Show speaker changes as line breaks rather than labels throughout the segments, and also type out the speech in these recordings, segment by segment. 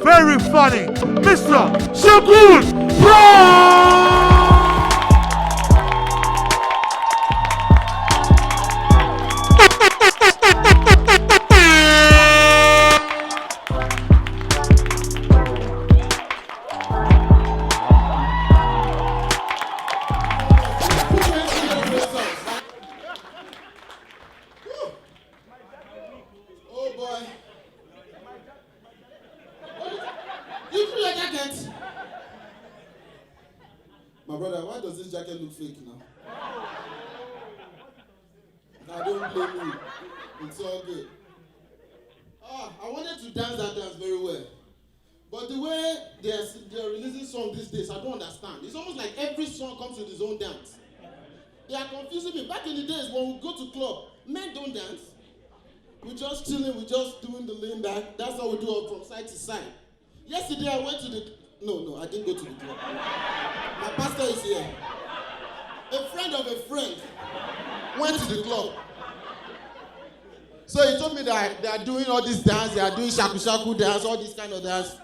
very funny, Mr. Segun Pryme.
My brother, why does this jacket look fake now? Now don't blame me. It's all good. I wanted to dance that dance very well. But the way they're releasing songs these days, I don't understand. It's almost like every song comes with its own dance. They are confusing me. Back in the days when we go to club, men don't dance. We're just chilling, we're just doing the lean back. That's how we do it from side to side. Yesterday I went to the... No, I didn't go to the club. My pastor is here. A friend of a friend went to the club. So he told me that they are doing all this dance, they are doing shaku shaku dance, all this kind of dance.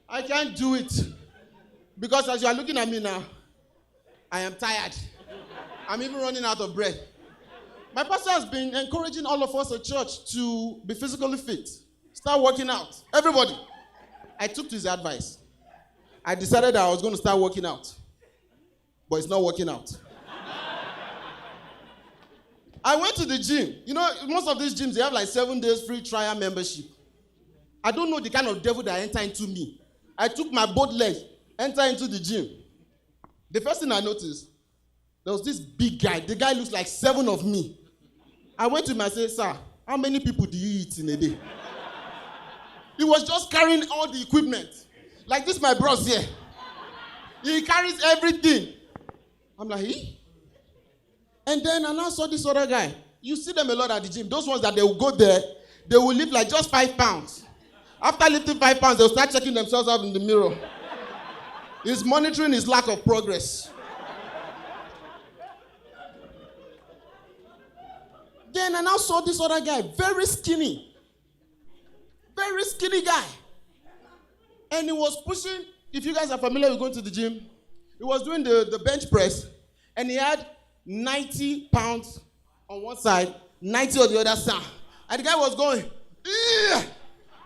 I can't do it. Because as you are looking at me now, I am tired. I'm even running out of breath. My pastor has been encouraging all of us at church to be physically fit. Start working out. Everybody. I took to his advice. I decided that I was going to start working out. But it's not working out. I went to the gym. You know, most of these gyms, they have like 7 days free trial membership. I don't know the kind of devil that entered into me. I took my both legs, entered into the gym. The first thing I noticed, there was this big guy. The guy looks like 7 of me. I went to him and said, "Sir, how many people do you eat in a day?" He was just carrying all the equipment. Like this, my bros here. He carries everything. I'm like, eh? And then I now saw this other guy. You see them a lot at the gym. Those ones that they will go there, they will lift like just 5 pounds. After lifting 5 pounds, they'll start checking themselves out in the mirror. He's monitoring his lack of progress. Then I now saw this other guy, very skinny guy. And he was pushing, if you guys are familiar with going to the gym, he was doing the bench press, and he had 90 pounds on one side, 90 on the other side. And the guy was going, "Eeh,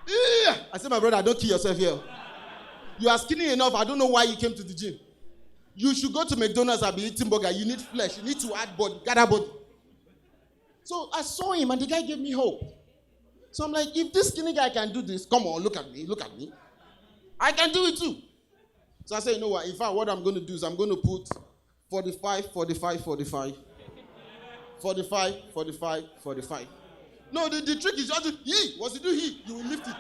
eeh." I said, "My brother, don't kill yourself here. You are skinny enough. I don't know why you came to the gym. You should go to McDonald's and be eating burger. You need flesh. You need to add body, gather body." So I saw him, and the guy gave me hope. So I'm like, if this skinny guy can do this, come on, look at me. I can do it too. So I said, you know what? In fact, what I'm going to do is I'm going to put 45, 45, 45. 45, 45, 45. No, the trick is just he. Once you do he, you will lift it.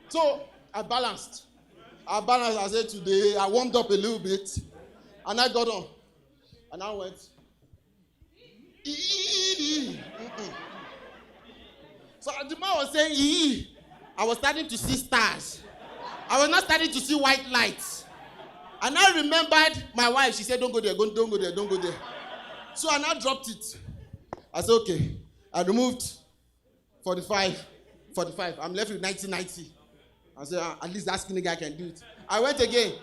So I balanced. I said today, I warmed up a little bit, and I got on. And I went. So the man was saying, I was starting to see stars. I was not starting to see white lights. And I remembered my wife. She said, don't go there. So I now dropped it. I said, okay. I removed 45. I'm left with 90. I said, at least that skinny guy can do it. I went again.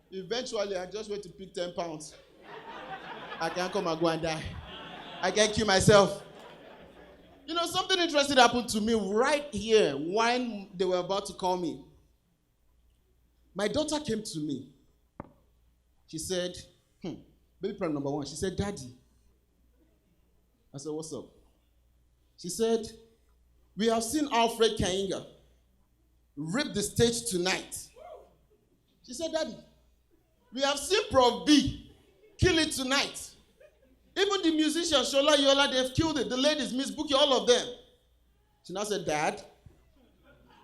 Eventually, I just went to pick 10 pounds. I can't come and go and die. I can't kill myself. You know, something interesting happened to me right here when they were about to call me. My daughter came to me. She said, baby problem number 1. She said, "Daddy." I said, "What's up?" She said, "We have seen Alfred Kainga rip the stage tonight." She said, "Daddy, we have seen Prof B kill it tonight. Even the musicians, Shola Yola, they've killed it. The ladies, Miss Bookie, all of them." She now said, "Dad."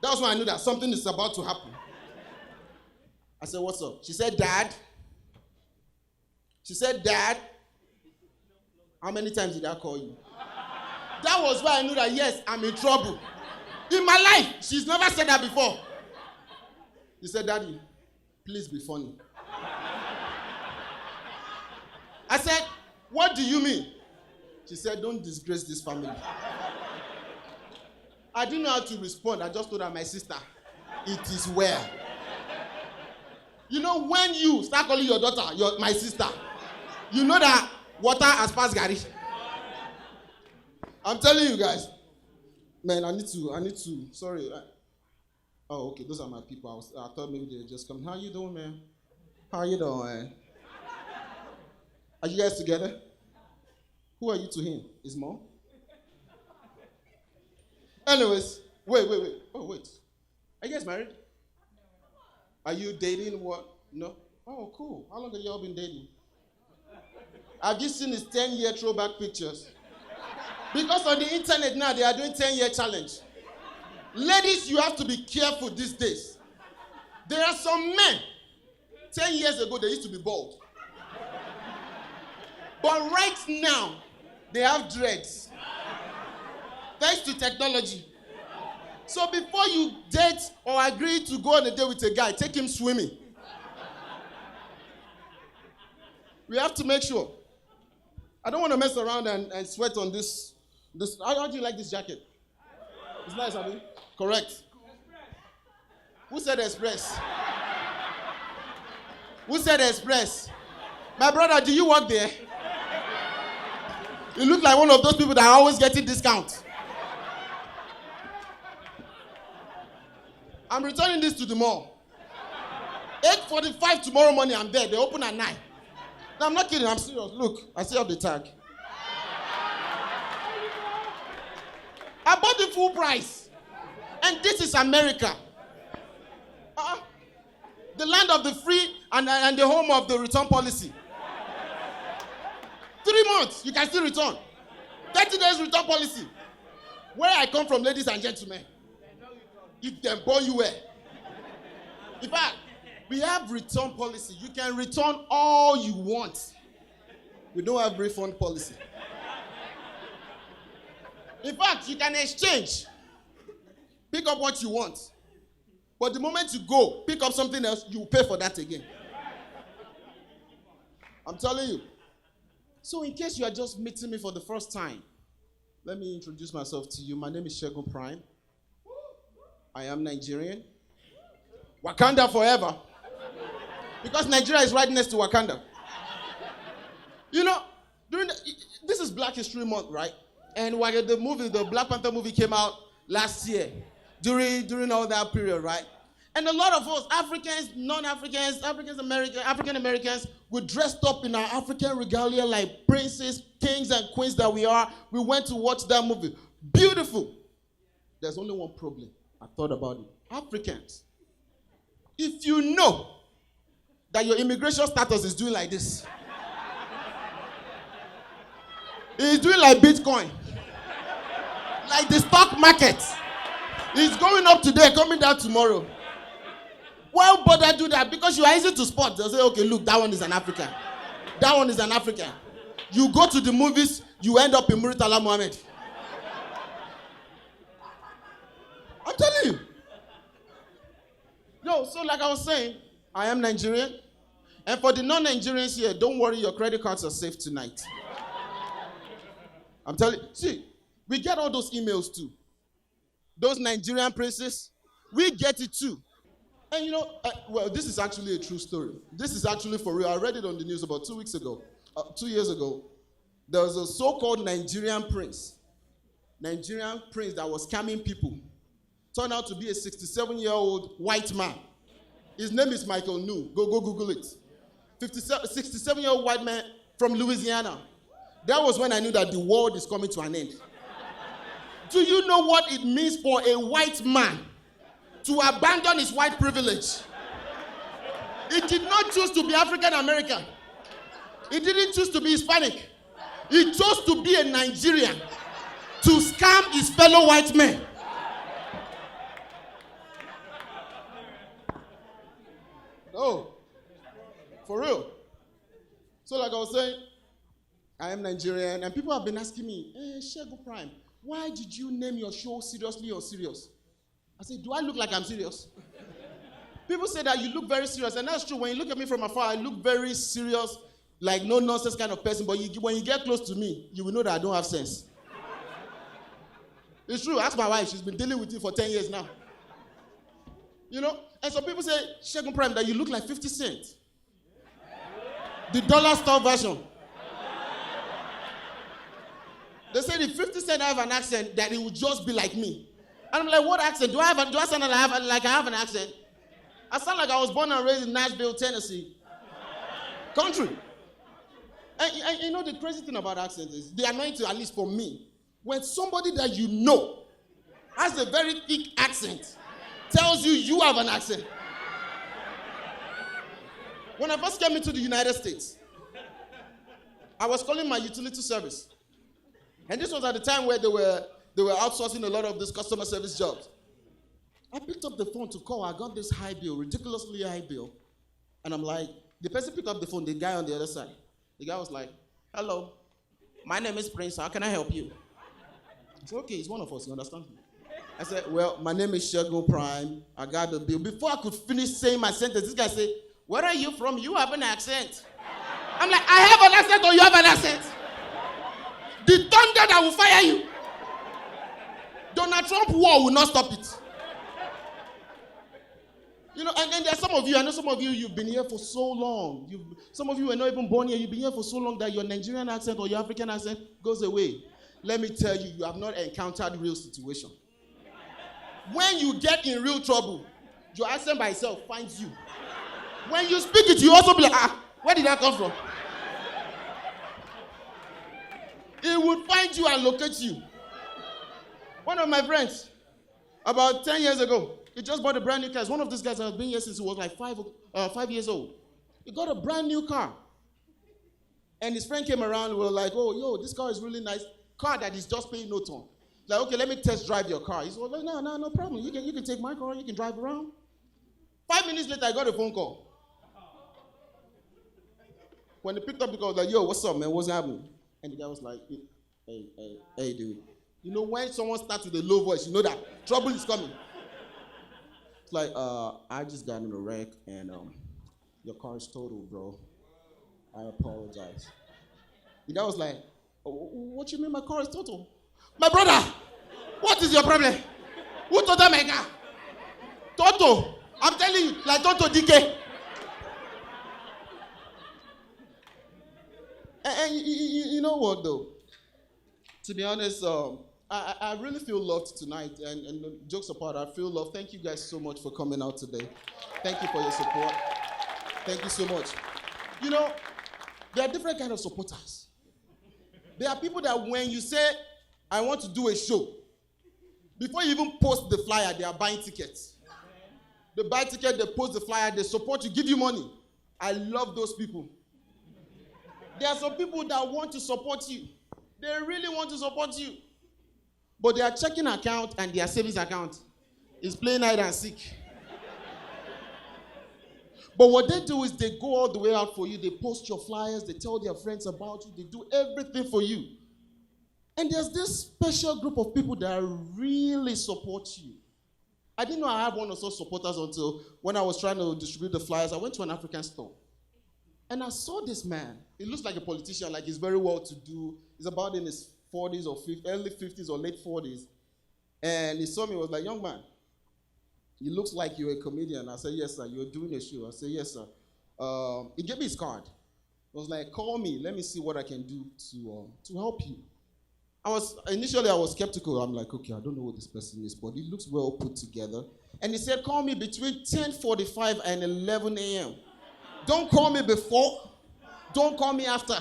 That was when I knew that something is about to happen. I said, "What's up?" She said, "Dad." She said, "Dad, how many times did I call you?" That was why I knew that, yes, I'm in trouble. In my life, she's never said that before. She said, "Daddy, please be funny." I said, "What do you mean?" She said, don't disgrace this family. I didn't know how to respond. I just told her, my sister, it is well. You know, when you start calling your daughter my sister, you know that water has passed Gary. I'm telling you guys. Man, I need to, sorry. Oh, okay, those are my people. I thought maybe they were just coming. How you doing, man? How you doing? Are you guys together? Who are you to him? His mom? Anyways, wait. Oh, wait. Are you guys married? Are you dating? What? No? Oh, cool. How long have you all been dating? Have you seen his 10-year throwback pictures? Because on the internet now, they are doing 10-year challenge. Ladies, you have to be careful these days. There are some men, 10 years ago, they used to be bald. But right now, they have dreads. Thanks to technology. So before you date or agree to go on a date with a guy, take him swimming. We have to make sure. I don't want to mess around and sweat on this. How do you like this jacket? It's nice, Harvey. Correct. Who said express? Who said express? My brother, do you work there? You look like one of those people that are always getting discount. I'm returning this to the mall. 8:45 tomorrow morning, I'm there. They open at 9. No, I'm not kidding. I'm serious. Look, I still have the tag. I bought the full price. And this is America. The land of the free and the home of the return policy. 3 months, you can still return. 30 days return policy. Where I come from, ladies and gentlemen, if they born you well. In fact, we have return policy. You can return all you want. We don't have refund policy. In fact, you can exchange. Pick up what you want. But the moment you go, pick up something else, you pay for that again. I'm telling you. So in case you are just meeting me for the first time, let me introduce myself to you. My name is Segun Pryme. I am Nigerian. Wakanda forever. Because Nigeria is right next to Wakanda. You know, this is Black History Month, right? And when the Black Panther movie came out last year, during all that period, right? And a lot of us, Africans, non-Africans, African Americans, we dressed up in our African regalia like princes, kings, and queens that we are. We went to watch that movie. Beautiful. There's only one problem. I thought about it. Africans, if you know that your immigration status is doing like this, it's doing like Bitcoin, like the stock market. It's going up today, coming down tomorrow. Why bother do that? Because you are easy to spot. They'll say, okay, look, that one is an African. That one is an African. You go to the movies, you end up in Muritala Mohammed. I'm telling you. No, so like I was saying, I am Nigerian. And for the non-Nigerians here, don't worry, your credit cards are safe tonight. I'm telling you. See, we get all those emails too. Those Nigerian princes, we get it too. And you know, well, this is actually a true story. This is actually for real. I read it on the news about 2 weeks ago, 2 years ago. There was a so-called Nigerian prince that was scamming people. Turned out to be a 67-year-old white man. His name is Michael New. Go Google it. 67-year-old white man from Louisiana. That was when I knew that the world is coming to an end. Do you know what it means for a white man to abandon his white privilege? He did not choose to be African American. He didn't choose to be Hispanic. He chose to be a Nigerian to scam his fellow white men. Oh, for real. So like I was saying, I am Nigerian, and people have been asking me, hey, Segun Pryme, why did you name your show Seriously Unserious? I said, do I look like I'm serious? People say that you look very serious, and that's true. When you look at me from afar, I look very serious like no nonsense kind of person, but when you get close to me, you will know that I don't have sense. It's true. Ask my wife. She's been dealing with it for 10 years now. You know? And some people say, Segun Pryme, that you look like 50 Cent. The dollar store version. They say if 50 Cent have an accent, that it would just be like me. And I'm like, what accent? Do I sound like I have an accent? I sound like I was born and raised in Nashville, Tennessee. Country. And you know the crazy thing about accents is, they annoy you, at least for me. When somebody that you know has a very thick accent, tells you have an accent. When I first came into the United States, I was calling my utility service. And this was at the time where they were outsourcing a lot of these customer service jobs. I picked up the phone to call. I got this high bill, ridiculously high bill. And I'm like, the person picked up the phone, the guy on the other side. The guy was like, hello, my name is Prince. How can I help you? I said, okay, he's one of us. You understand me? I said, well, my name is Segun Pryme. I got the bill. Before I could finish saying my sentence, this guy said, where are you from? You have an accent. I'm like, I have an accent or you have an accent? The thunder that will fire you. Donald Trump war will not stop it. You know, and there are some of you, I know some of you, you've been here for so long. Some of you are not even born here. You've been here for so long that your Nigerian accent or your African accent goes away. Let me tell you, you have not encountered real situation. When you get in real trouble, your accent by itself finds you. When you speak it, you also be like, where did that come from? It would find you and locate you. One of my friends, about 10 years ago, he just bought a brand new car. It's one of these guys that has been here since he was like 5 years old. He got a brand new car. And his friend came around and was like, oh, yo, this car is really nice. Car that he's just paying note on. Like, okay, let me test drive your car. He said, like, no problem. You can take my car, you can drive around. 5 minutes later, I got a phone call. When they picked up the call, I was like, yo, what's up, man? What's happening? And the guy was like, hey, dude. You know, when someone starts with a low voice, you know that trouble is coming. It's like, I just got in a wreck, and your car is totaled, bro. I apologize. The guy was like, what you mean my car is totaled? My brother, what is your problem? Who totaled my car? Toto. I'm telling you, like Toto DK. And you know what, though? To be honest, I really feel loved tonight. And jokes apart, I feel loved. Thank you guys so much for coming out today. Thank you for your support. Thank you so much. You know, there are different kinds of supporters. There are people that when you say, I want to do a show, before you even post the flyer, they are buying tickets. They buy tickets, they post the flyer, they support you, give you money. I love those people. There are some people that want to support you. They really want to support you. But their checking account and their savings account is playing hide and seek. But what they do is they go all the way out for you. They post your flyers. They tell their friends about you. They do everything for you. And there's this special group of people that really support you. I didn't know I had one of those supporters until when I was trying to distribute the flyers. I went to an African store. And I saw this man. He looks like a politician, like he's very well-to-do. He's about in his 40s or early 50s or late 40s. And he saw me, was like, young man, he looks like you're a comedian. I said, yes, sir. You're doing a show. I said, yes, sir. He gave me his card. He was like, call me. Let me see what I can do to help you. Initially, I was skeptical. I'm like, okay, I don't know who this person is, but he looks well put together. And he said, call me between 10:45 and 11 a.m. Don't call me before. Don't call me after.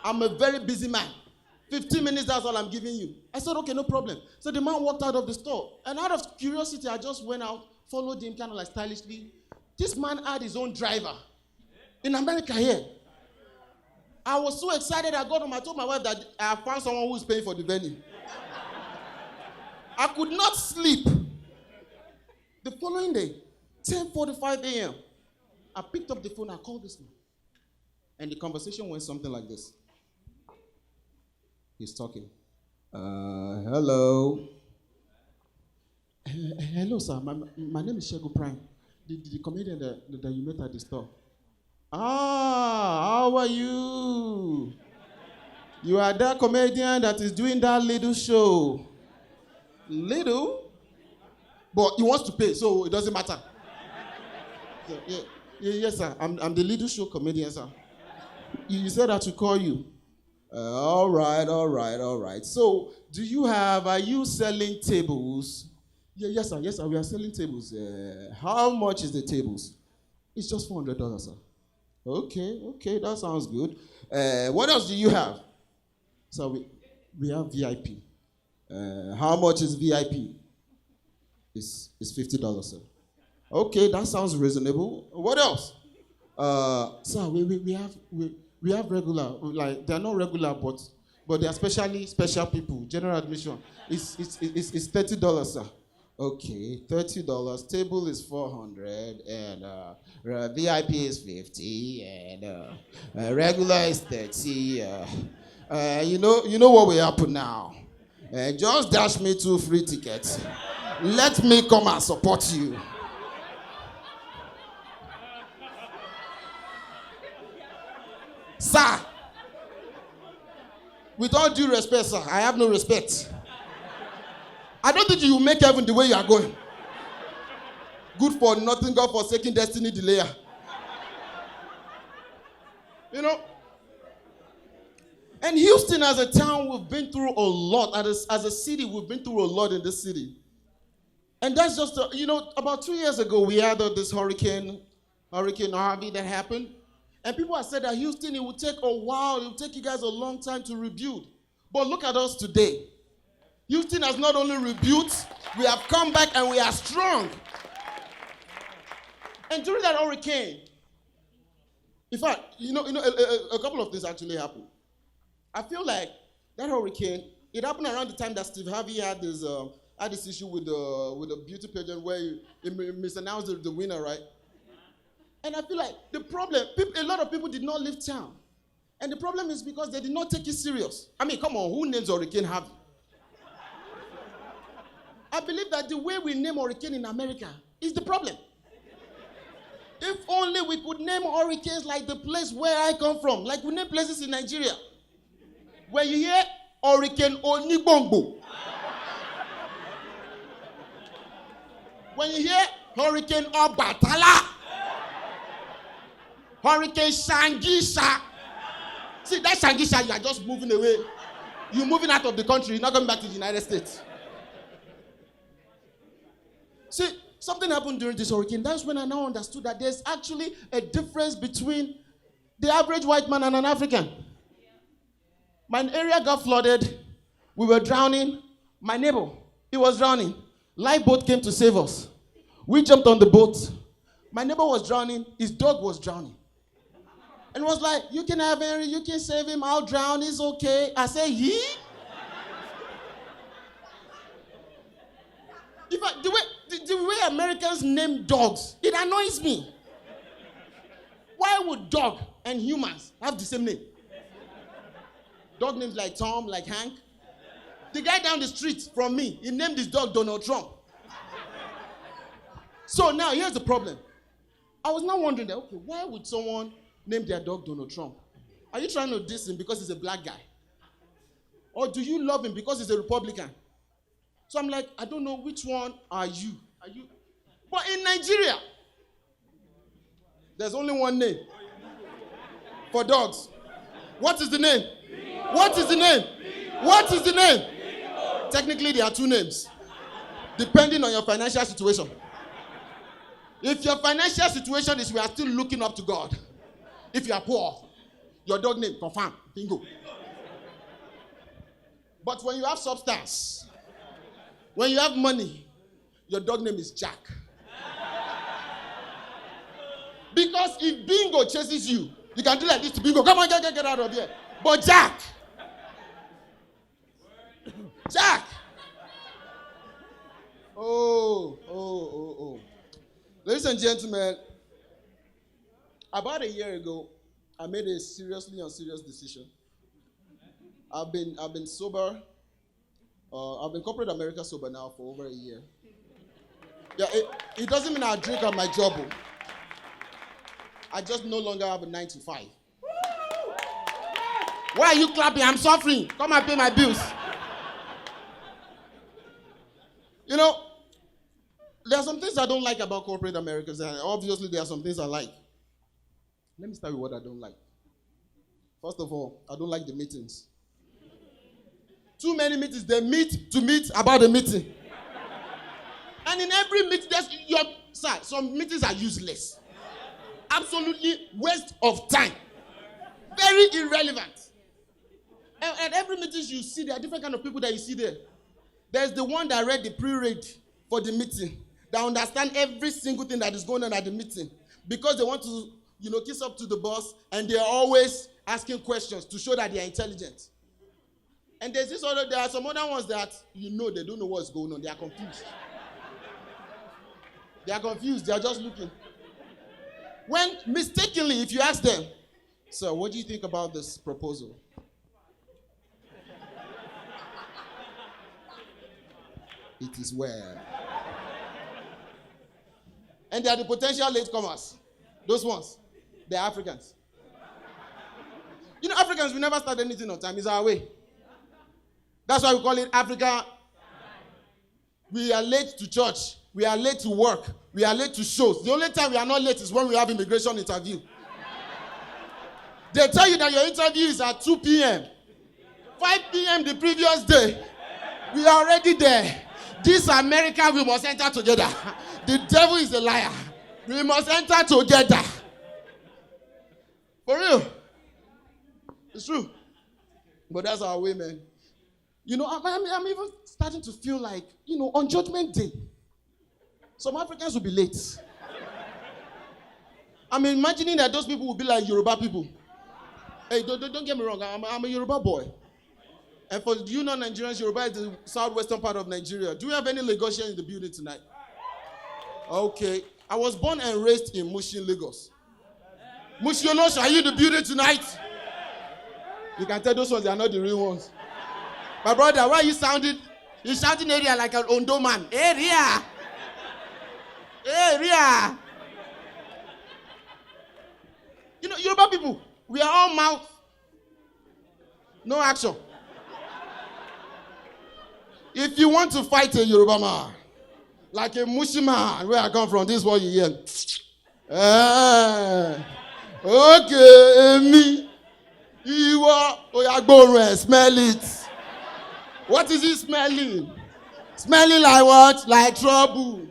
I'm a very busy man. 15 minutes, that's all I'm giving you. I said, okay, no problem. So the man walked out of the store. And out of curiosity, I just went out, followed him kind of like stylishly. This man had his own driver. In America here. I was so excited, I got home. I told my wife that I found someone who's paying for the venue. I could not sleep. The following day, 10:45 a.m., I picked up the phone, I called this man. And the conversation went something like this. He's talking. Hello. Hello, sir. My name is Segun Pryme, the comedian that you met at the store. How are you? You are that comedian that is doing that little show. Little? But he wants to pay, so it doesn't matter. Yes, sir. I'm the little show comedian, sir. You said that to call you. All right. So, are you selling tables? Yes, sir. We are selling tables. How much is the tables? It's just $400, sir. Okay, that sounds good. What else do you have? So we have VIP. How much is VIP? It's $50, sir. Okay, that sounds reasonable. What else? Sir, we have regular, like they're not regular, but they are special people. General admission. It's $30, sir. Okay, $30. Table is $400, and VIP is $50, and regular is $30. You know what will happen now? Just dash me 2 free tickets. Let me come and support you. Sir, with all due respect, sir, I have no respect. I don't think you will make heaven the way you are going. Good for nothing, God forsaking destiny delayer. You know? And Houston as a town, we've been through a lot. As a city, we've been through a lot in this city. And that's just, about 2 years ago, we had this Hurricane Harvey that happened. And people have said that Houston, it would take a while. It would take you guys a long time to rebuild. But look at us today. Houston has not only rebuilt, we have come back and we are strong. And during that hurricane, in fact, a couple of things actually happened. I feel like that hurricane, it happened around the time that Steve Harvey had this issue with the beauty pageant where he misannounced the winner, right? And I feel like the problem, a lot of people did not leave town. And the problem is because they did not take it serious. I mean, come on, who names Hurricane Harvey? I believe that the way we name hurricane in America is the problem. If only we could name hurricanes like the place where I come from, like we name places in Nigeria. When you hear Hurricane Onigbongbo, when you hear Hurricane Obatala, Hurricane Shangisha. See, that Shangisha, you are just moving away. You're moving out of the country. You're not coming back to the United States. See, something happened during this hurricane. That's when I now understood that there's actually a difference between the average white man and an African. My area got flooded. We were drowning. My neighbor, he was drowning. Lifeboat came to save us. We jumped on the boat. My neighbor was drowning. His dog was drowning. And was like, you can have Henry, you can save him, I'll drown, it's okay. I say, he? The way Americans name dogs, it annoys me. Why would dog and humans have the same name? Dog names like Tom, like Hank. The guy down the street from me, he named his dog Donald Trump. So now, here's the problem. I was now wondering that, okay, why would someone name their dog Donald Trump? Are you trying to diss him because he's a black guy? Or do you love him because he's a Republican? So I'm like, I don't know, which one are you? But in Nigeria, there's only one name for dogs. What is the name? What is the name? What is the name? Technically, there are 2 names, depending on your financial situation. If your financial situation is we are still looking up to God. If you are poor, your dog name, confirm, bingo. But when you have substance, when you have money, your dog name is Jack. Because if bingo chases you, you can do like this to bingo. Come on, get out of here. But Jack. Oh. Ladies and gentlemen, about a year ago, I made a seriously unserious decision. I've been sober. I've been corporate America sober now for over a year. Yeah, it doesn't mean I drink at my job. I just no longer have a 9 to 5. Why are you clapping? I'm suffering. Come and pay my bills. You know, there are some things I don't like about corporate Americans, and obviously there are some things I like. Let me start with what I don't like. First of all, I don't like the meetings. Too many meetings. They meet to meet about the meeting. And in every meeting, some meetings are useless. Absolutely waste of time. Very irrelevant. And every meeting you see, there are different kind of people that you see there. There's the one that read the pre-read for the meeting, that understand every single thing that is going on at the meeting, because they want to, kiss up to the boss, and they're always asking questions to show that they're intelligent. And there are some other ones that, they don't know what's going on. They are confused. They are confused. They are just looking. When mistakenly, if you ask them, "Sir, what do you think about this proposal?" It is well. And they are the potential latecomers. Those ones. They're Africans. Africans, we never start anything on time. It's our way. That's why we call it Africa. We are late to church. We are late to work. We are late to shows. The only time we are not late is when we have immigration interview. They tell you that your interview is at 2 p.m. 5 p.m. the previous day. We are already there. This America, we must enter together. The devil is a liar. We must enter together. For real. It's true. But that's our way, man. I'm even starting to feel like, on Judgment Day, some Africans will be late. I'm imagining that those people will be like Yoruba people. Hey, don't get me wrong. I'm a Yoruba boy. And for Nigerians, Yoruba is the southwestern part of Nigeria. Do we have any Lagosians in the building tonight? Okay. I was born and raised in Mushin, Lagos. Mushionosh, are you in the building tonight? You can tell those ones, they are not the real ones. My brother, why are you sounding? You're shouting area like an Ondo man. Area! Area! Yoruba people, we are all mouth. No action. If you want to fight a Yoruba man, like a Mushima, where I come from, this is what you hear. Okay, me. Smell it. What is he smelling? Smelling like what? Like trouble.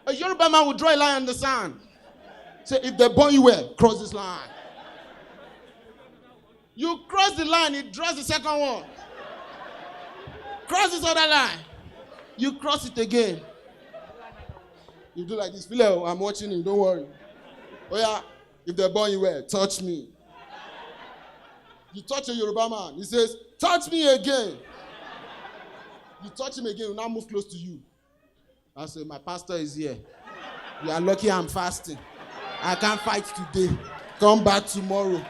A Yoruba man will draw a line on the sand. Say, if they burn you well, cross this line. You cross the line, he draws the second one. Cross this other line. You cross it again. You do like this. Philo, I'm watching you, don't worry. Oh yeah, if they burn you well, touch me. You touch a Yoruba man, he says, touch me again. You touch him again, he'll now move close to you. I say, my pastor is here. You are lucky I'm fasting. I can't fight today. Come back tomorrow.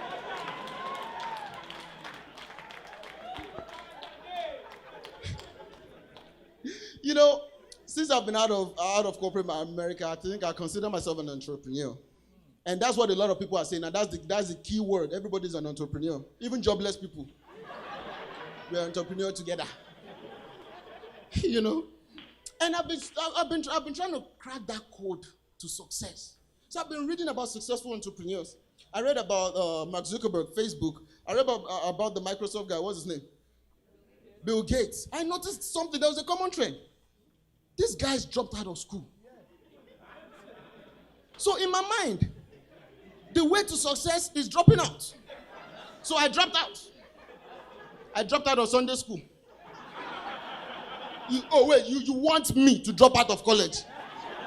Since I've been out of corporate America, I think I consider myself an entrepreneur. And that's what a lot of people are saying. And that's the key word. Everybody's an entrepreneur. Even jobless people. We're entrepreneurs together. And I've been trying to crack that code to success. So I've been reading about successful entrepreneurs. I read about Mark Zuckerberg, Facebook. I read about the Microsoft guy. What's his name? Bill Gates. I noticed something. There was a common trend. These guys dropped out of school. So in my mind, the way to success is dropping out. So I dropped out. I dropped out of Sunday school. You want me to drop out of college?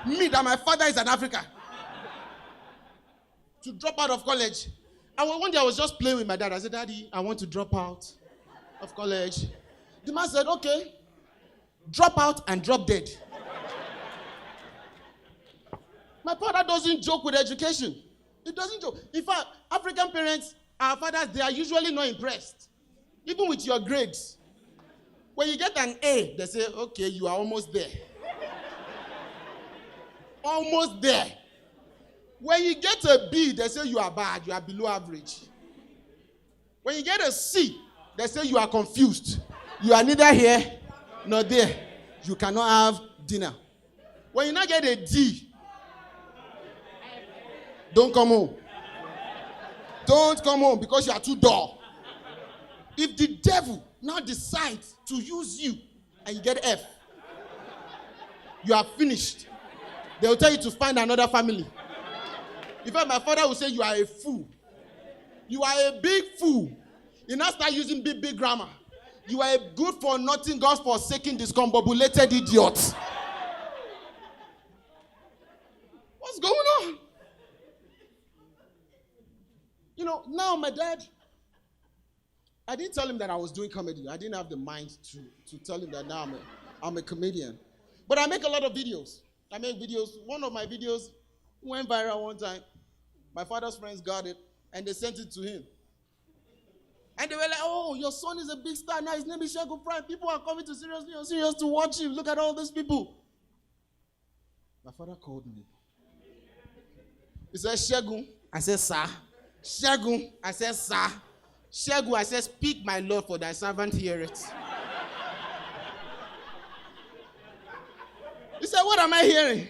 Me, that my father is an African. To drop out of college. And one day I was just playing with my dad. I said, Daddy, I want to drop out of college. The man said, okay, drop out and drop dead. My father doesn't joke with education. He doesn't joke. In fact, African parents, our fathers, they are usually not impressed. Even with your grades. When you get an A, they say, okay, you are almost there. Almost there. When you get a B, they say you are bad, you are below average. When you get a C, they say you are confused. You are neither here nor there. You cannot have dinner. When you now get a D, don't come home. Don't come home because you are too dull. If the devil now decides to use you and you get F, you are finished. They will tell you to find another family. In fact, my father will say you are a fool. You are a big fool. You now start using big grammar. You are a good for nothing, God forsaken, discombobulated idiot. What's going on? You know, now my dad, I didn't tell him that I was doing comedy. I didn't have the mind to tell him that now I'm a comedian. But I make a lot of videos. I make videos. One of my videos went viral one time. My father's friends got it, and they sent it to him. And they were like, oh, your son is a big star now. His name is Segun Pryme. People are coming to Seriously Unserious to watch him. Look at all these people. My father called me. He said, Segun. I said, sir. Segun. I said, sir. Segun, I said, speak, my Lord, for thy servant heareth. He said, what am I hearing?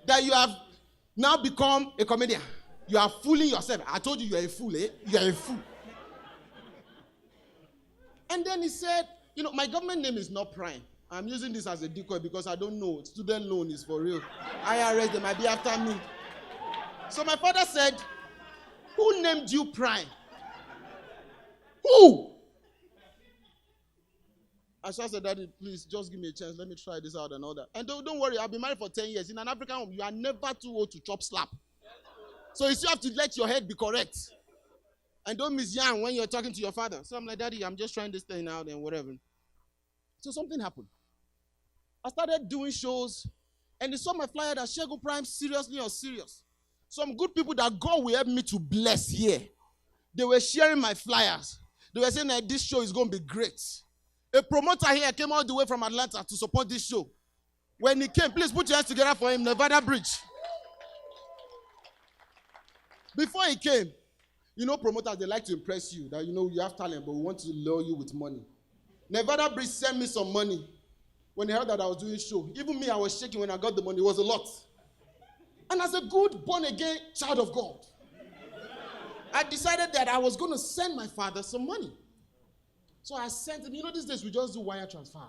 That you have now become a comedian. You are fooling yourself. I told you you are a fool, eh? You are a fool. And then he said, you know, my government name is not Prime. I'm using this as a decoy because I don't know. Student loan is for real. IRS, they might be after me. So my father said, who named you Prime? Who? I said, Daddy, please, just give me a chance. Let me try this out and all that. And don't worry, I've been married for 10 years. In an African home, you are never too old to chop slap. So you still have to let your head be correct. And don't miss young when you're talking to your father. So I'm like, Daddy, I'm just trying this thing out and whatever. So something happened. I started doing shows, and they saw my flyer that Segun Pryme, Seriously Unserious. Some good people that God will help me to bless here. They were sharing my flyers. They were saying that this show is going to be great. A promoter here came all the way from Atlanta to support this show. When he came, please put your hands together for him, Nevada Bridge. Before he came, you know, promoters, they like to impress you. That, you know, you have talent, but we want to lure you with money. Nevada Bridge sent me some money when they heard that I was doing show. Even me, I was shaking when I got the money. It was a lot. And as a good, born-again child of God, I decided that I was going to send my father some money. So I sent him, you know, these days we just do wire transfer.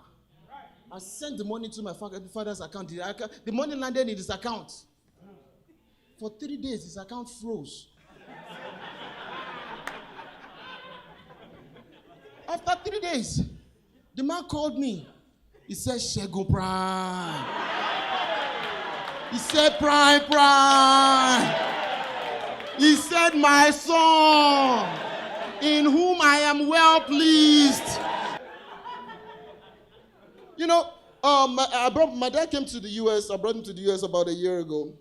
I sent the money to my father's account. The money landed in his account. For 3 days, his account froze. After 3 days, the man called me. He said, Segun Pryme. He said, Pryme. He said, my son, in whom I am well pleased. You know, my dad came to the U.S. I brought him to the U.S. about a year ago.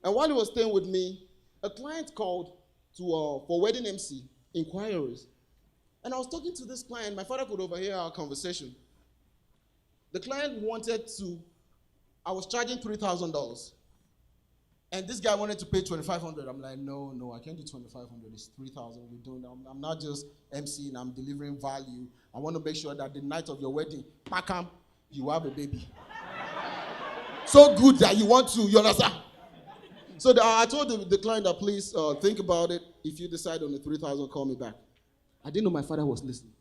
And while he was staying with me, a client called for wedding MC inquiries. And I was talking to this client. My father could overhear our conversation. The client wanted to, I was charging $3,000. And this guy wanted to pay $2,500. I'm like, no, I can't do $2,500. It's $3,000. We don't. I'm not just MCing. I'm delivering value. I want to make sure that the night of your wedding, pakam, you have a baby. So good that you want to, you understand? So I told the client that please think about it. If you decide on the $3,000, call me back. I didn't know my father was listening.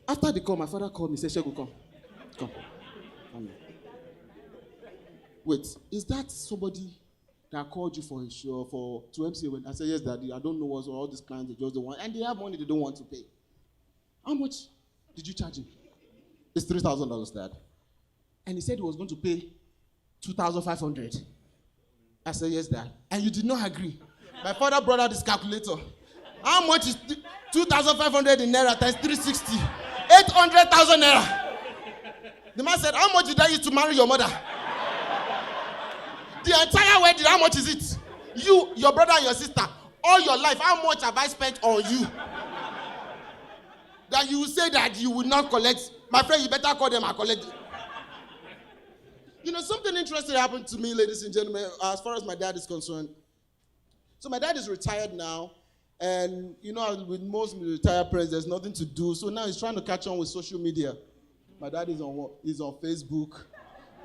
After the call, my father called me and said, Segun, come. Come here. Wait, is that somebody that called you for a show, to MC? I said, yes, Daddy. I don't know what's all these clients, they just don't want, and they have money they don't want to pay. How much did you charge him? It's $3,000, Dad. And he said he was going to pay $2,500. I said, yes, Dad. And you did not agree. My father brought out his calculator. How much is 2,500 in Naira times 360? 800,000 Naira. The man said, how much did I use to marry your mother? The entire wedding, how much is it? You, your brother and your sister, all your life, how much have I spent on you? That you will say that you will not collect. My friend, you better call them and collect. You know, something interesting happened to me, ladies and gentlemen, as far as my dad is concerned. So my dad is retired now, and you know, with most retired parents, there's nothing to do. So now he's trying to catch on with social media. My dad is on Facebook.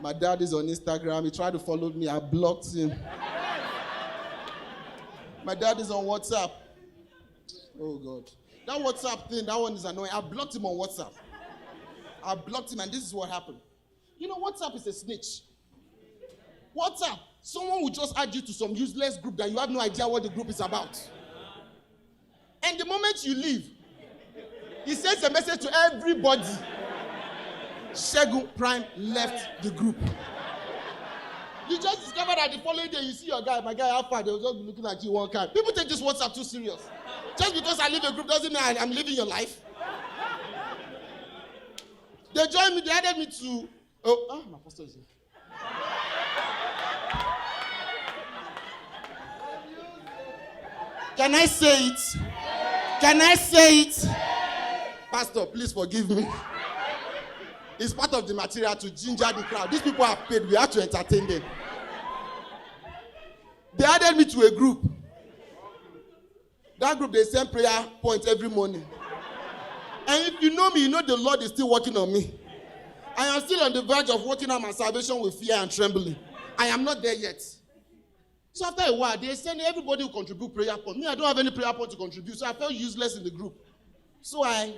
My dad is on Instagram. He tried to follow me. I blocked him. My dad is on WhatsApp. Oh, God. That WhatsApp thing, that one is annoying. I blocked him on WhatsApp. I blocked him, and this is what happened. You know, WhatsApp is a snitch. WhatsApp, someone will just add you to some useless group that you have no idea what the group is about. And the moment you leave, he sends a message to everybody. Segun Pryme left the group. You just discovered that the following day you see your guy, my guy, how far? They will just be looking at you one kind. People take this WhatsApp too serious. Just because I leave a group doesn't mean I'm living your life. They joined me, they added me to, my pastor is here. Can I say it? Can I say it? Pastor, please forgive me. It's part of the material to ginger the crowd. These people have paid. We have to entertain them. They added me to a group. That group, they send prayer points every morning. And if you know me, you know the Lord is still working on me. I am still on the verge of working out my salvation with fear and trembling. I am not there yet. So after a while, they send everybody who contribute prayer point. Me, I don't have any prayer point to contribute, so I felt useless in the group. So I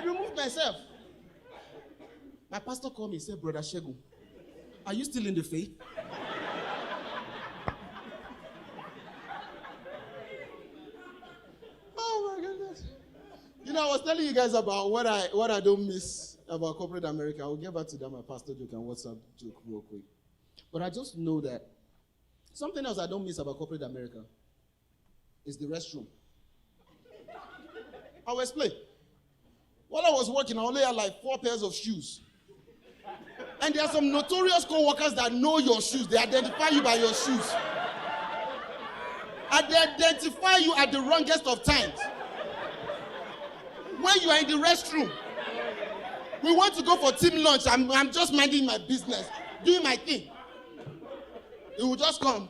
removed myself. My pastor called me and said, Brother Segun, are you still in the faith? Oh my goodness. You know, I was telling you guys about what I don't miss about corporate America. I will get back to that, my pastor joke and WhatsApp joke real quick. But I just know that something else I don't miss about corporate America is the restroom. I'll explain. While I was working, I only had like 4 pairs of shoes. And there are some notorious co-workers that know your shoes. They identify you by your shoes. And they identify you at the wrongest of times. When you are in the restroom, we want to go for team lunch. I'm just minding my business, doing my thing. It will just come.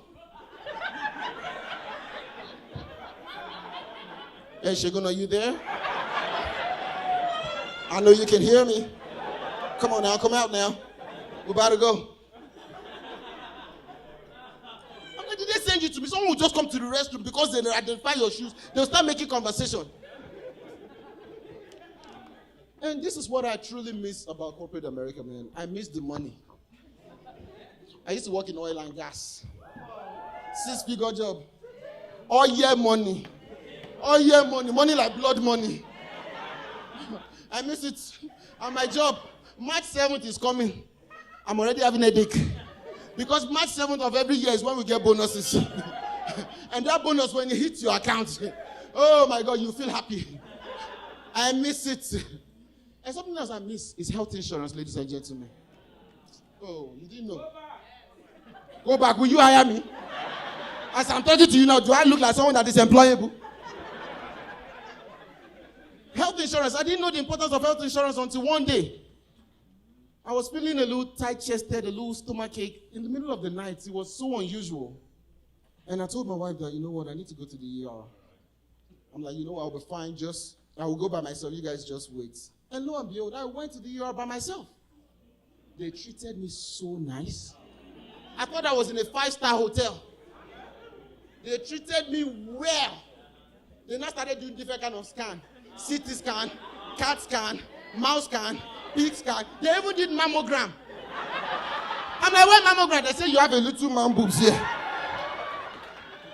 Hey, Segun, are you there? I know you can hear me. Come on now, come out now. We're about to go. I'm like, did they send you to me? Someone will just come to the restroom because they identify your shoes. They'll start making conversation. And this is what I truly miss about corporate America, man. I miss the money. I used to work in oil and gas. 6-figure job. All year money. All year money. Money like blood money. I miss it. And my job, March 7th is coming. I'm already having a headache. Because March 7th of every year is when we get bonuses. And that bonus, when it hits your account, oh my God, you feel happy. I miss it. And something else I miss is health insurance, ladies and gentlemen. Oh, you didn't know? Go back. Will you hire me? As I'm talking to you now, do I look like someone that is employable? Health insurance. I didn't know the importance of health insurance until one day. I was feeling a little tight-chested, a little stomachache. In the middle of the night, it was so unusual. And I told my wife that, you know what, I need to go to the ER. I'm like, you know what, I'll be fine. I will go by myself. You guys just wait. And lo and behold, I went to the ER by myself. They treated me so nice. I thought I was in a 5-star hotel. They treated me well. They now started doing different kind of scan. CT scan, CAT scan, mouse scan, pig scan. They even did mammogram. I'm like, what mammogram? They say you have a little man boobs here.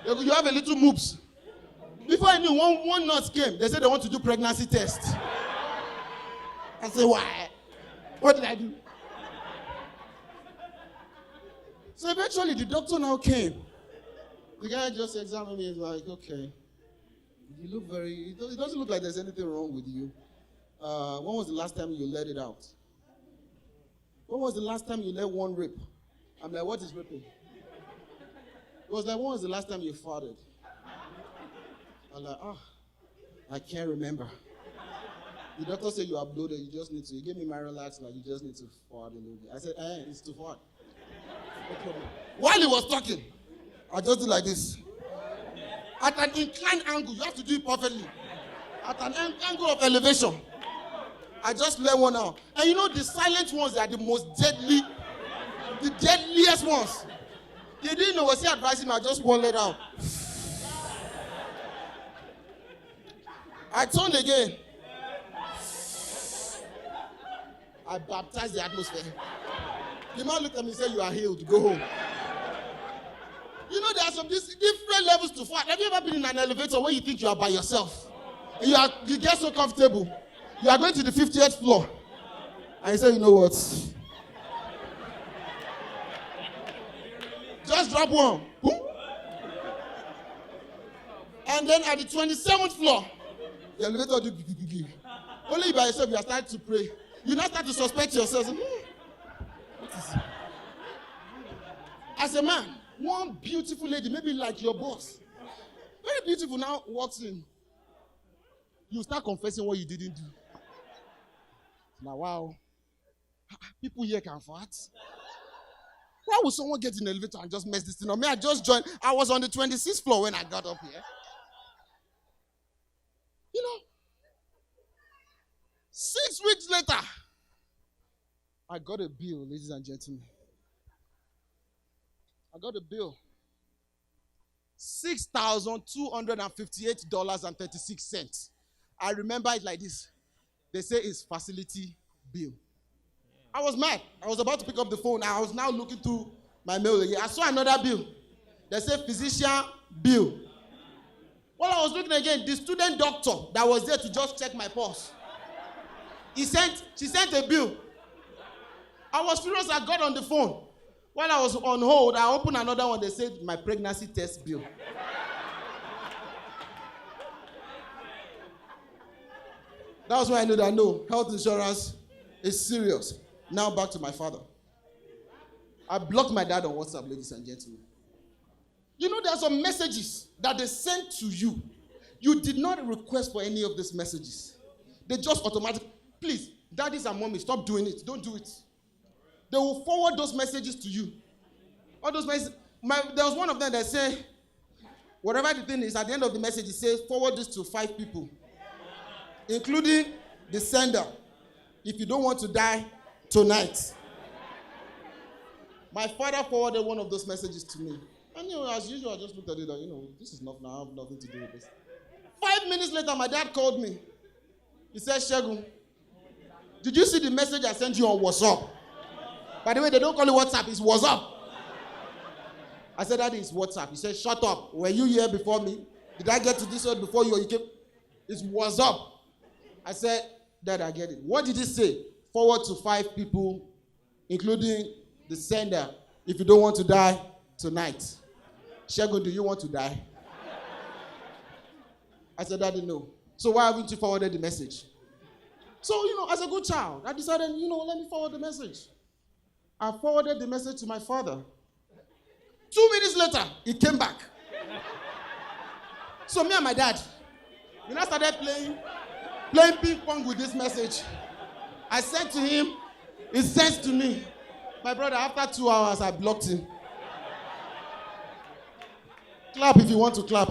You have a little moobs. Before I knew, one nurse came. They said they want to do pregnancy test. I said, why? What did I do? So eventually the doctor now came. The guy just examined me and was like, okay. You look it doesn't look like there's anything wrong with you. When was the last time you let it out? When was the last time you let one rip? I'm like, what is ripping? It was like, when was the last time you farted? I'm like, I can't remember. The doctor said you are bloated, you just need to. He gave me my relax, like you just need to forward a little bit. I said, it's too forward. No problem. While he was talking, I just did like this. At an inclined angle, you have to do it perfectly. At an angle of elevation. I just let one out. And you know, the silent ones are the most deadly, the deadliest ones. They didn't know what he advising me, I just one let out. I turned again. I baptized the atmosphere. The man looked at me and said, you are healed, go home. You know, there are some different levels to fart. Have you ever been in an elevator where you think you are by yourself? And you get so comfortable. You are going to the 50th floor. And you say, you know what? Just drop one. Boom. And then at the 27th floor, the elevator do only by yourself, you are starting to pray. You now start to suspect yourself. What is it? As a man, one beautiful lady, maybe like your boss, very beautiful, now walks in. You start confessing what you didn't do. Now, wow. People here can fart. Why would someone get in the elevator and just mess this thing up? Me, I just joined. I was on the 26th floor when I got up here. You know, 6 weeks later, I got a bill, ladies and gentlemen. I got a bill. $6,258.36. I remember it like this. They say it's facility bill. I was mad. I was about to pick up the phone. I was now looking through my mail again. I saw another bill. They said physician bill. While I was looking again, the student doctor that was there to just check my pulse, she sent a bill. I was furious. I got on the phone. While I was on hold, I opened another one. They said my pregnancy test bill. That was when I knew that health insurance is serious. Now back to my father. I blocked my dad on WhatsApp, ladies and gentlemen. You know, there are some messages that they sent to you. You did not request for any of these messages. They just automatically, please, daddies and mommies, stop doing it. Don't do it. They will forward those messages to you. All those messages. There was one of them that said, whatever the thing is, at the end of the message, it says, forward this to 5 people, including the sender, if you don't want to die tonight. My father forwarded one of those messages to me. And as usual, I just looked at it and, this is nothing. I have nothing to do with this. 5 minutes later, my dad called me. He said, Segun, did you see the message I sent you on WhatsApp? By the way, they don't call it WhatsApp, it's WhatsApp. I said, that is WhatsApp. He said, shut up. Were you here before me? Did I get to this word before you? Came? It's WhatsApp. I said, Dad, I get it. What did he say? Forward to 5 people, including the sender, if you don't want to die tonight. Segun, do you want to die? I said, Daddy, no. So why haven't you forwarded the message? So, as a good child, I decided, let me forward the message. I forwarded the message to my father. 2 minutes later, he came back. So me and my dad, we now started playing ping pong with this message. I sent to him, he sent to me. My brother, after 2 hours, I blocked him. Clap if you want to clap.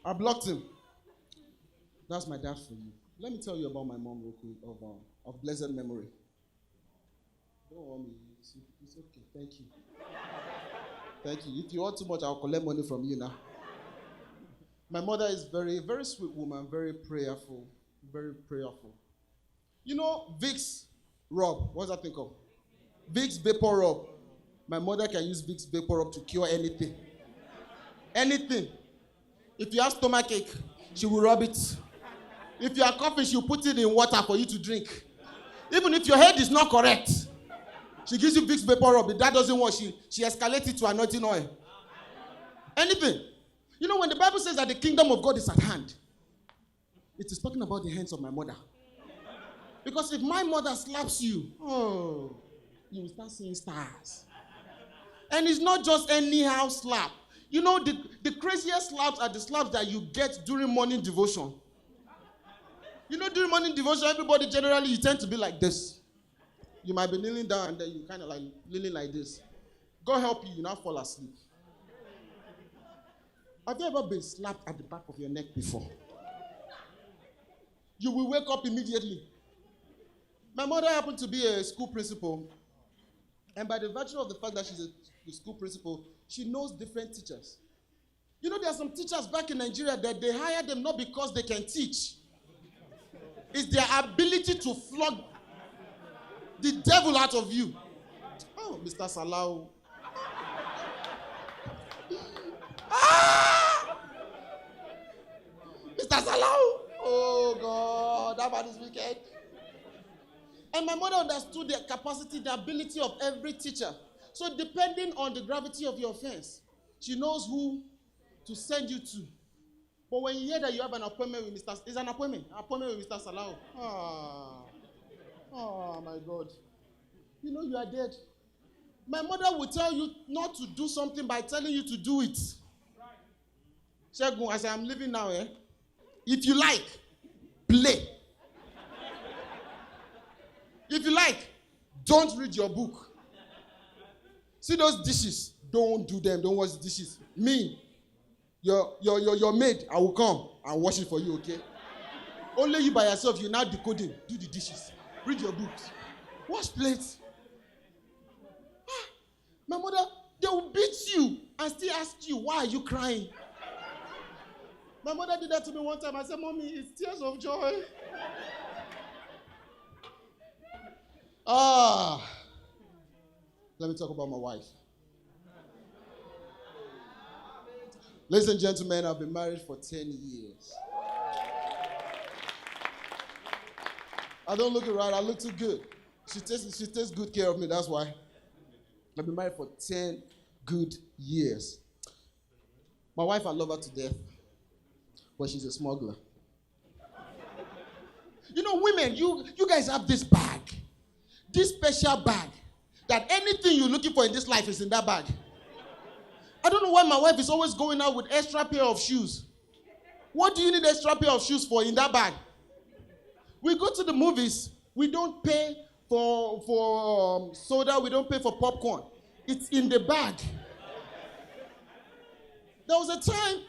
I blocked him. That's my dad for you. Let me tell you about my mom real quick of blessed memory. Don't worry, it's okay. Thank you. Thank you. If you want too much, I'll collect money from you now. My mother is very, very sweet woman, very prayerful, very prayerful. Vicks rub. What's that thing called? Vicks vapor rub. My mother can use Vicks vapor rub to cure anything. Anything. If you have stomachache, she will rub it. If you are coughing, she'll put it in water for you to drink. Even if your head is not correct, she gives you Vicks vapor rub. If that doesn't work, she escalates it to anointing oil. Anything. When the Bible says that the kingdom of God is at hand, it is talking about the hands of my mother. Because if my mother slaps you, you will start seeing stars. And it's not just anyhow slap. You know, the craziest slaps are the slaps that you get during morning devotion. You know, during morning devotion, everybody generally, you tend to be like this. You might be kneeling down and then you kind of like kneeling like this. God help you, you now fall asleep. Have you ever been slapped at the back of your neck before? You will wake up immediately. My mother happened to be a school principal. And by the virtue of the fact that she's a school principal, she knows different teachers. You know, there are some teachers back in Nigeria that they hire them not because they can teach. It's their ability to flog the devil out of you. Oh, Mr. Salau. Mr. Salau. Oh, God. That man is wicked. And my mother understood the capacity, the ability of every teacher. So depending on the gravity of your offense, she knows who to send you to. But when you hear that you have an appointment with Mr. It's an appointment with Mr. Salau. Oh, my God. You know you are dead. My mother will tell you not to do something by telling you to do it. Segun, as I'm living now, if you like, play. If you like, don't read your book. See those dishes, don't do them. Don't wash the dishes. Me, your maid, I will come and wash it for you, okay? Only you by yourself, you're now decoding. Do the dishes. Read your books. Wash plates. My mother, they will beat you and still ask you, why are you crying? My mother did that to me one time. I said, Mommy, it's tears of joy. Let me talk about my wife. Ladies and gentlemen, I've been married for 10 years. I don't look it right, I look too good. She takes good care of me, that's why. I've been married for 10 good years. My wife, I love her to death, but she's a smuggler. You know, women, you guys have this bag, this special bag, that anything you're looking for in this life is in that bag. I don't know why my wife is always going out with extra pair of shoes. What do you need extra pair of shoes for in that bag? We go to the movies, we don't pay for soda, we don't pay for popcorn. It's in the bag. There was a time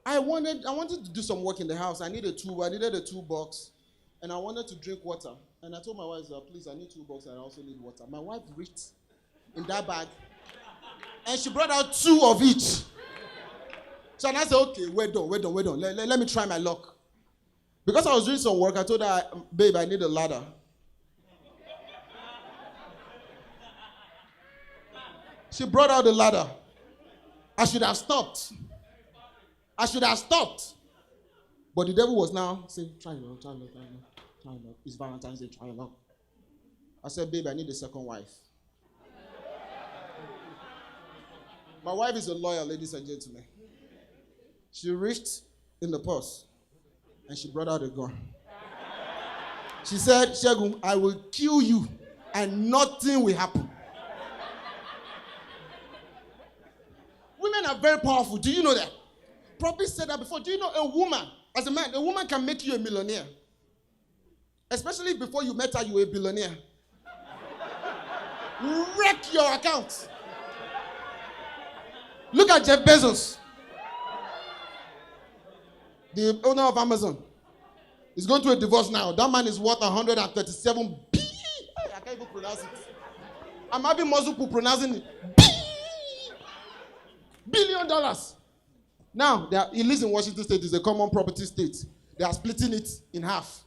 I wanted to do some work in the house. I needed a toolbox, and I wanted to drink water. And I told my wife, please, I need toolbox and I also need water. My wife reached in that bag, and she brought out 2 of each. So I said, okay, we're done. Let me try my luck. Because I was doing some work, I told her, babe, I need a ladder. She brought out the ladder. I should have stopped. But the devil was now saying, try your luck. It's Valentine's Day, try your luck. I said, babe, I need a second wife. My wife is a lawyer, ladies and gentlemen. She reached in the purse and she brought out a gun. She said, Segun, I will kill you and nothing will happen. Women are very powerful. Do you know that? Probably said that before. Do you know a woman, as a man, a woman can make you a millionaire. Especially before you met her, you were a billionaire. Wreck your account. Look at Jeff Bezos, the owner of Amazon. He's going through a divorce now. That man is worth 137 billion. I can't even pronounce it. I'm having muscle pronouncing it. $billion. Now, he lives in Washington State. It's a common property state. They are splitting it in half.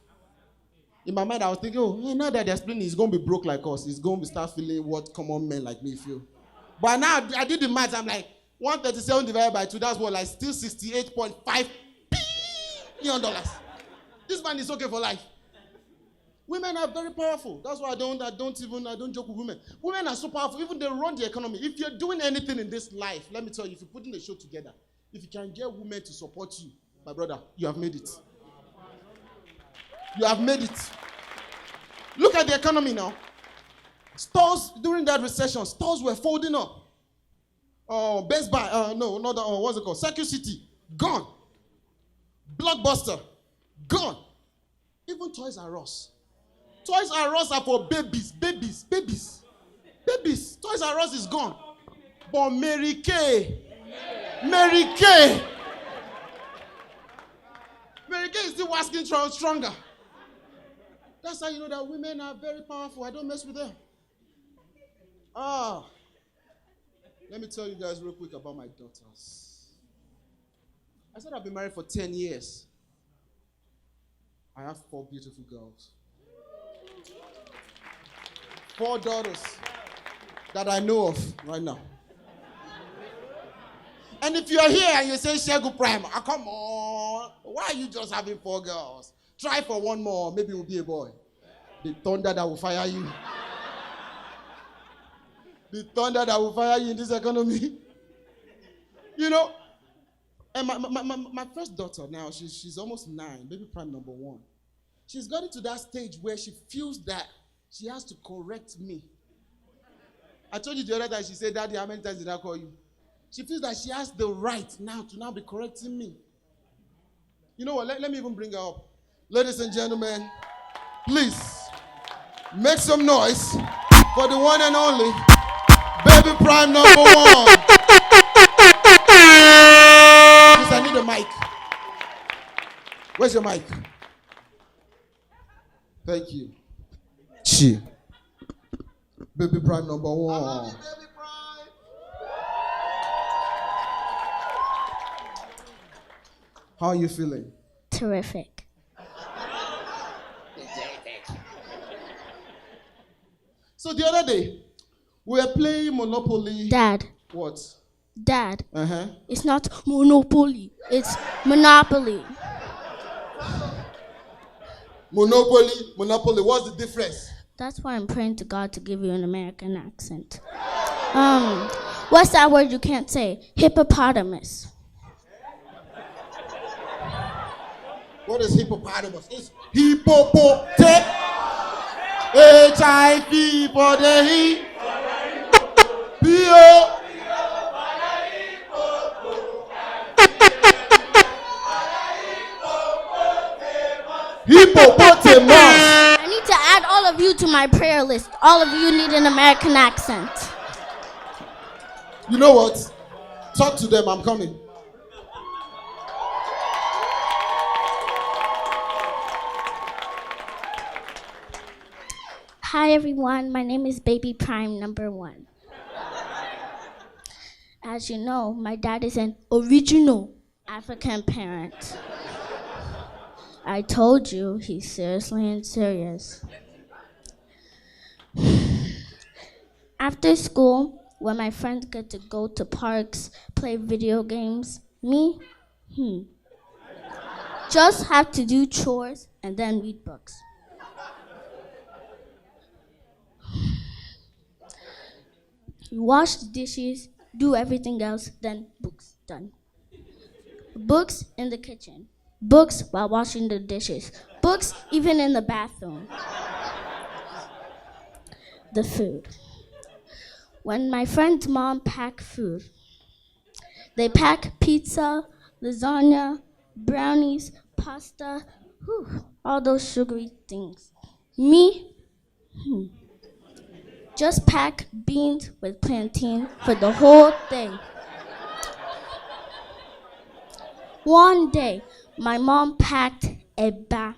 In my mind, I was thinking, now that they're splitting, he's going to be broke like us. He's going to start feeling what common men like me feel. But now, I did the math. I'm like, 137 divided by 2, that's what, like still $68.5 billion. This man is okay for life. Women are very powerful. That's why I don't joke with women. Women are so powerful. Even they run the economy. If you're doing anything in this life, let me tell you, if you're putting a show together, if you can get women to support you, my brother, you have made it. You have made it. Look at the economy now. Stores, during that recession, stores were folding up. Best Buy, no, not that, what's it called? Circuit City, gone. Blockbuster, gone. Even Toys R Us. Toys R Us are for babies. Toys R Us is gone. But Mary Kay is still asking stronger. That's how you know that women are very powerful. I don't mess with them. Let me tell you guys real quick about my daughters. I said I've been married for 10 years. I have 4 beautiful girls. 4 daughters that I know of right now. And if you're here and you say, Segun Pryme, come on. Why are you just having 4 girls? Try for one more. Maybe it will be a boy. The thunder that will fire you. The thunder that will fire you in this economy. You know, and my first daughter now, she's almost 9, baby Pryme number 1. She's gotten to that stage where she feels that she has to correct me. I told you the other time, she said, Daddy, how many times did I call you? She feels that she has the right now to be correcting me. You know what, let me even bring her up. Ladies and gentlemen, please, make some noise for the one and only baby Pryme number 1. Please, I need a mic. Where's your mic? Thank you. Chi. Baby Pryme number 1. I love you, baby Pryme. How are you feeling?
Terrific.
So the other day, we were playing Monopoly.
Dad.
What?
Dad.
Uh-huh.
It's not Monopoly. It's Monopoly.
Monopoly. What's the difference?
That's why I'm praying to God to give you an American accent. What's that word you can't say? Hippopotamus.
What is hippopotamus? It's hippopotamus. HIV for the heat. P.O. Hippopotamus.
I need to add all of you to my prayer list. All of you need an American accent.
You know what? Talk to them. I'm coming.
Hi everyone, my name is baby Pryme number 1. As you know, my dad is an original African parent. I told you he's seriously unserious. After school, when my friends get to go to parks, play video games, me, just have to do chores and then read books. You wash the dishes, do everything else, then books, done. Books in the kitchen. Books while washing the dishes. Books even in the bathroom. The food. When my friend's mom pack food, they pack pizza, lasagna, brownies, pasta, all those sugary things. Me, just pack beans with plantain for the whole day. One day, my mom packed eba.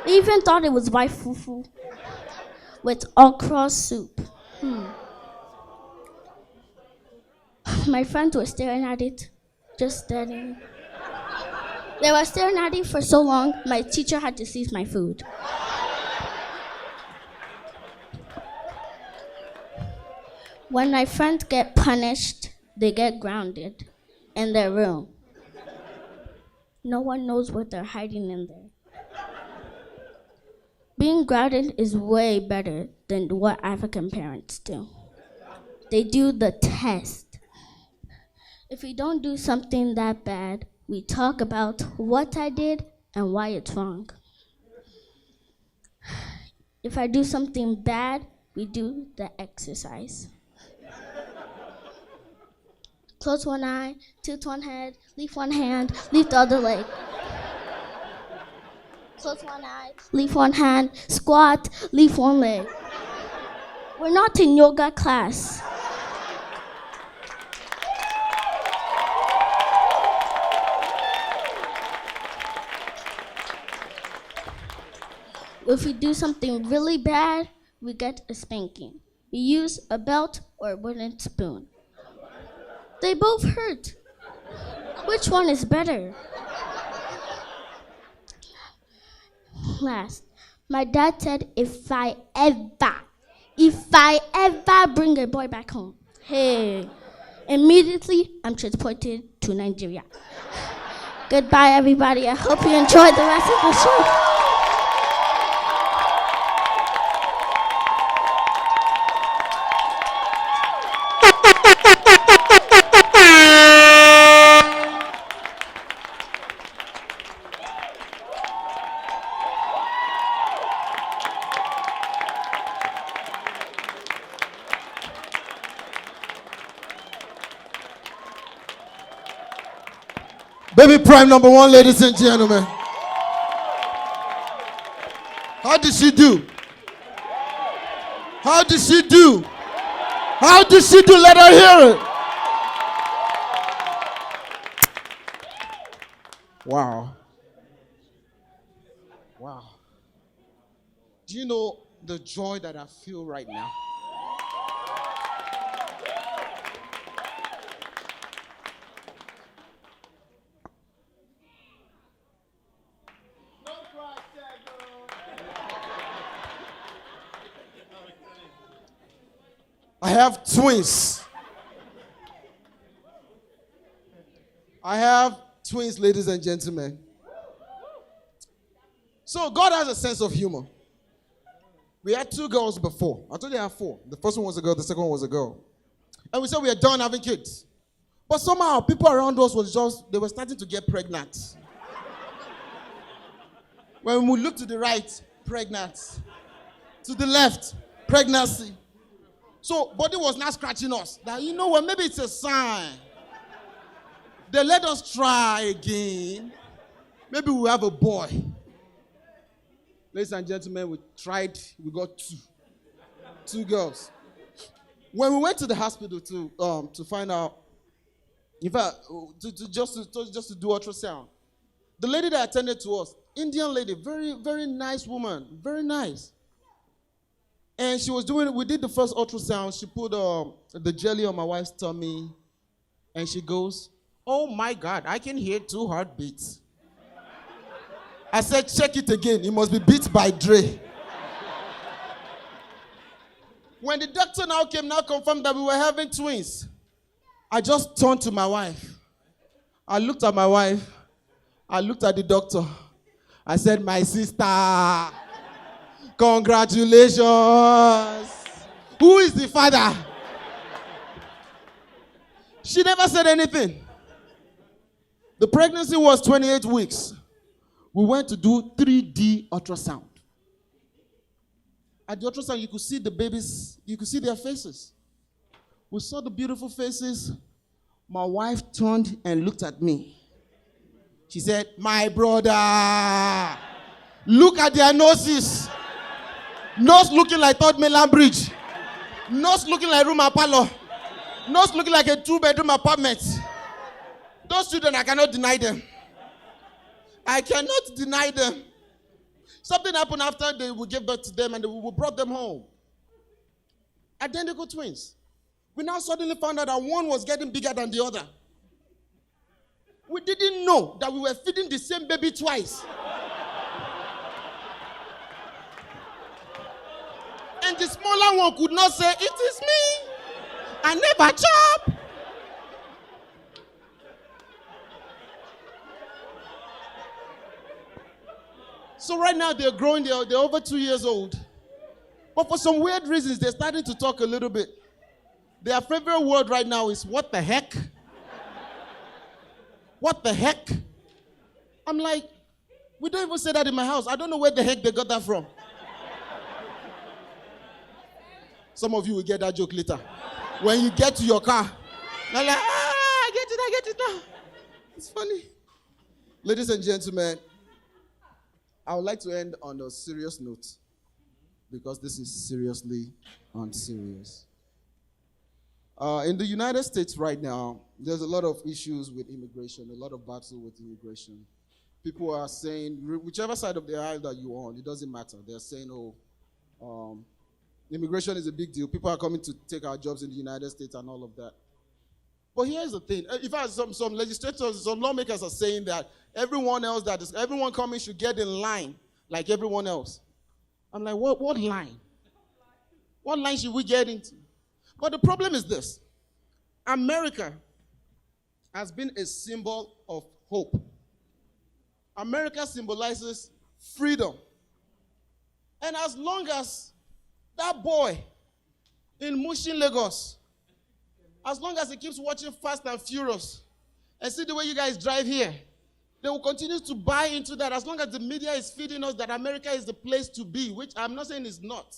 Even thought it was white fufu with okra soup. My friends were staring at it, just staring. They were staring at it for so long, my teacher had to seize my food. When my friends get punished, they get grounded in their room. No one knows what they're hiding in there. Being grounded is way better than what African parents do. They do the test. If we don't do something that bad, we talk about what I did and why it's wrong. If I do something bad, we do the exercise. Close one eye, tilt one head, leave one hand, leave the other leg. Close one eye, leave one hand, squat, leave one leg. We're not in yoga class. If we do something really bad, we get a spanking. We use a belt or a wooden spoon. They both hurt. Which one is better? Last, my dad said if I ever bring a boy back home, hey, immediately I'm transported to Nigeria. Goodbye, everybody. I hope you enjoyed the rest of the show.
Baby Pryme number 1, ladies and gentlemen. How did she do? How did she do? How did she do? Let her hear it. Wow. Wow. Do you know the joy that I feel right now? I have twins. I have twins, ladies and gentlemen. So God has a sense of humor. We had 2 girls before. I told you I had 4. The first one was a girl, the second one was a girl. And we said we are done having kids. But somehow people around us they were starting to get pregnant. When we look to the right, pregnant. To the left, pregnancy. So body was not scratching us. That, you know what, maybe it's a sign. They let us try again. Maybe we'll have a boy. Ladies and gentlemen, we tried, we got 2. 2 girls. When we went to the hospital to find out, in fact, just to do ultrasound, the lady that attended to us, Indian lady, very, very nice woman, very nice. And she was we did the first ultrasound. She put the jelly on my wife's tummy. And she goes, "Oh my God, I can hear 2 heartbeats." I said, "Check it again. It must be beat by Dre." When the doctor now confirmed that we were having twins, I just turned to my wife. I looked at my wife. I looked at the doctor. I said, "My sister, congratulations. Who is the father?" She never said anything. The pregnancy was 28 weeks. We went to do 3D ultrasound. At the ultrasound, you could see the babies, you could see their faces. We saw the beautiful faces. My wife turned and looked at me. She said, "My brother, look at their noses. Nose looking like Third Mainland Bridge. Nose looking like room parlor. Nose looking like a 2-bedroom apartment." Those children, I cannot deny them. I cannot deny them. Something happened after we gave birth to them and we brought them home. Identical twins. We now suddenly found out that one was getting bigger than the other. We didn't know that we were feeding the same baby twice. And the smaller one could not say, "It is me. I never chop." So right now they're growing, they're over 2 years old. But for some weird reasons, they're starting to talk a little bit. Their favorite word right now is, "What the heck?" What the heck? I'm like, we don't even say that in my house. I don't know where the heck they got that from. Some of you will get that joke later. When you get to your car, they're like, It's funny. Ladies and gentlemen, I would like to end on a serious note because this is seriously unserious. In the United States right now, there's a lot of issues with immigration, a lot of battle with immigration. People are saying, whichever side of the aisle that you're on, it doesn't matter. They're saying, immigration is a big deal. People are coming to take our jobs in the United States and all of that. But here's the thing. In fact, some legislators, some lawmakers are saying that everyone coming should get in line like everyone else. I'm like, what line? What line should we get into? But the problem is this. America has been a symbol of hope. America symbolizes freedom. And as long as that boy in Mushin, Lagos, as long as he keeps watching Fast and Furious and see the way you guys drive here, they will continue to buy into that as long as the media is feeding us that America is the place to be, which I'm not saying is not.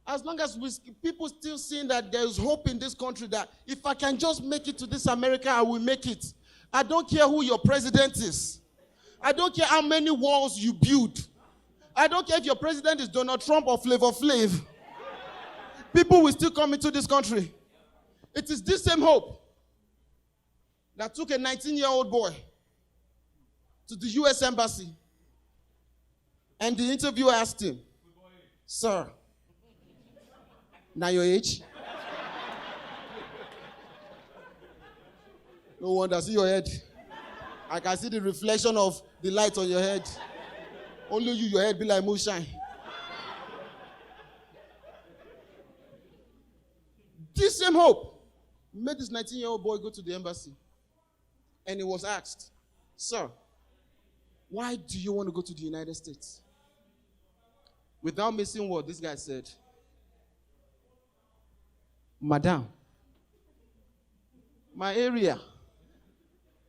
As long as people still seeing that there is hope in this country, that if I can just make it to this America, I will make it. I don't care who your president is. I don't care how many walls you build. I don't care if your president is Donald Trump or Flavor Flav. People will still come into this country. It is this same hope that took a 19-year-old boy to the U.S. Embassy. And the interviewer asked him, "Sir, now your age?" No wonder, see your head. I can see the reflection of the light on your head. Only you, your head be like moonshine. This same hope made this 19-year-old boy go to the embassy. And he was asked, "Sir, why do you want to go to the United States?" Without missing word, this guy said, "Madam, my area,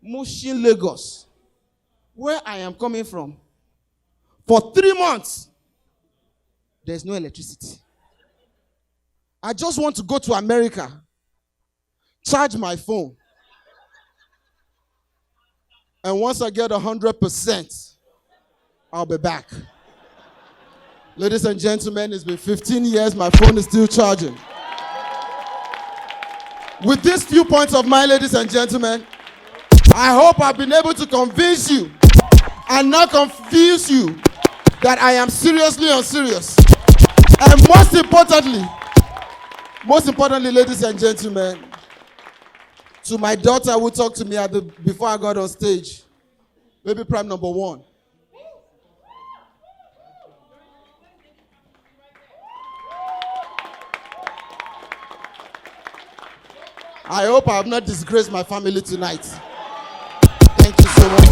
Mushin, Lagos, where I am coming from, for 3 months, there's no electricity. I just want to go to America, charge my phone, and once I get 100%, I'll be back." Ladies and gentlemen, it's been 15 years, my phone is still charging. With these few points of mine, ladies and gentlemen, I hope I've been able to convince you and not confuse you that I am seriously unserious. And most importantly, ladies and gentlemen, to my daughter who talked to me before I got on stage, baby Pryme number 1. I hope I have not disgraced my family tonight. Thank you so much.